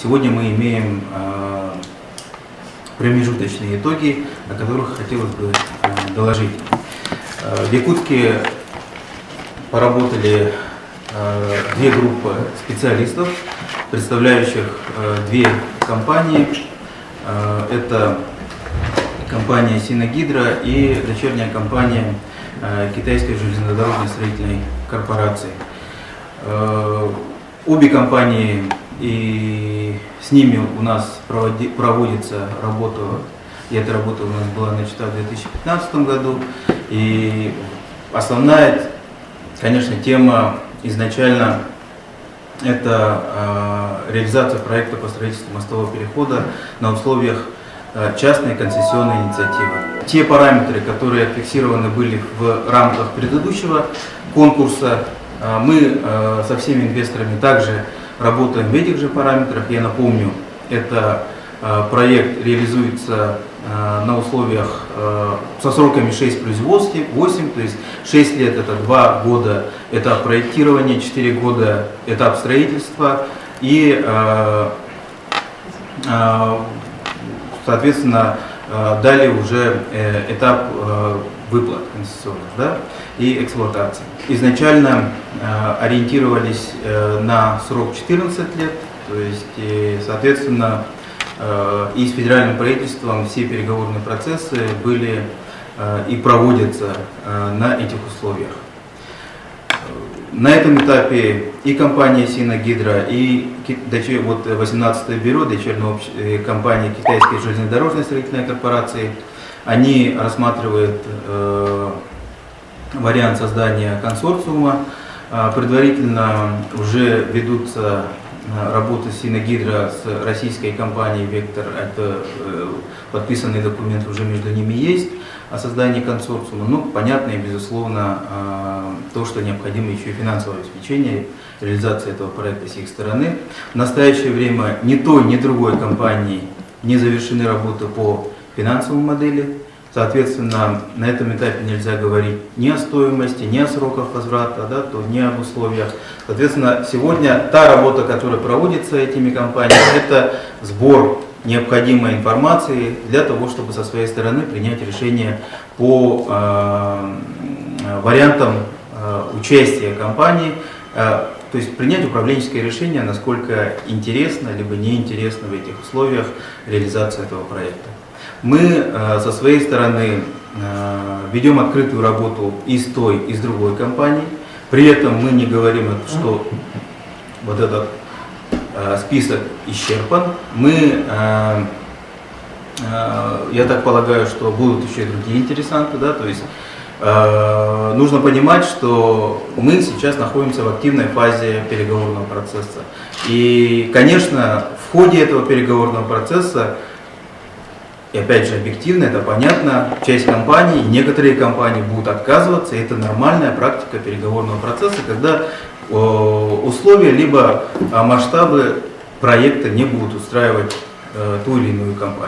Сегодня мы имеем промежуточные итоги, о которых хотелось бы доложить. В Якутске поработали две группы специалистов, представляющих две компании. Это компания Синагидро и дочерняя компания Китайской железнодорожной строительной корпорации. Обе компании, и с ними у нас проводится работа, и эта работа у нас была начата в 2015 году. И основная, конечно, тема изначально это реализация проекта по строительству мостового перехода на условиях частной концессионной инициативы. Те параметры, которые фиксированы были в рамках предыдущего конкурса, мы со всеми инвесторами также работаем в этих же параметрах. Я напомню, это проект реализуется на условиях со сроками 6 плюс 8, то есть 6 лет это 2 года этап проектирования, 4 года этап строительства и соответственно далее уже этап выплат концессионных, да, и эксплуатации. Изначально ориентировались на срок 14 лет, то есть, соответственно, и с федеральным правительством все переговорные процессы были и проводятся на этих условиях. На этом этапе и компания Синагидро, и 18-е бюро, дочерняя компания Китайской железнодорожной строительной корпорации, они рассматривают вариант создания консорциума. Предварительно уже ведутся работы Синагидро с российской компанией «Вектор». Это подписанный документ уже между ними есть о создании консорциума. Ну, понятно и безусловно то, что необходимо еще и финансовое обеспечение реализации этого проекта с их стороны. В настоящее время ни той, ни другой компании не завершены работы по финансовой модели. Соответственно, на этом этапе нельзя говорить ни о стоимости, ни о сроках возврата, да, то ни об условиях. Соответственно, сегодня та работа, которая проводится этими компаниями, это сбор необходимой информации для того, чтобы со своей стороны принять решение по вариантам участия компании, то есть принять управленческое решение, насколько интересно либо неинтересно в этих условиях реализация этого проекта. Мы со своей стороны ведем открытую работу и с той, и с другой компанией. При этом мы не говорим, что вот этот список исчерпан. Мы, я так полагаю, что будут еще и другие интересанты, да, то есть нужно понимать, что мы сейчас находимся в активной фазе переговорного процесса. И, конечно, в ходе этого переговорного процесса, и опять же объективно, это понятно, часть компаний, некоторые компании будут отказываться, и это нормальная практика переговорного процесса, когда условия либо масштабы проекта не будут устраивать ту или иную компанию.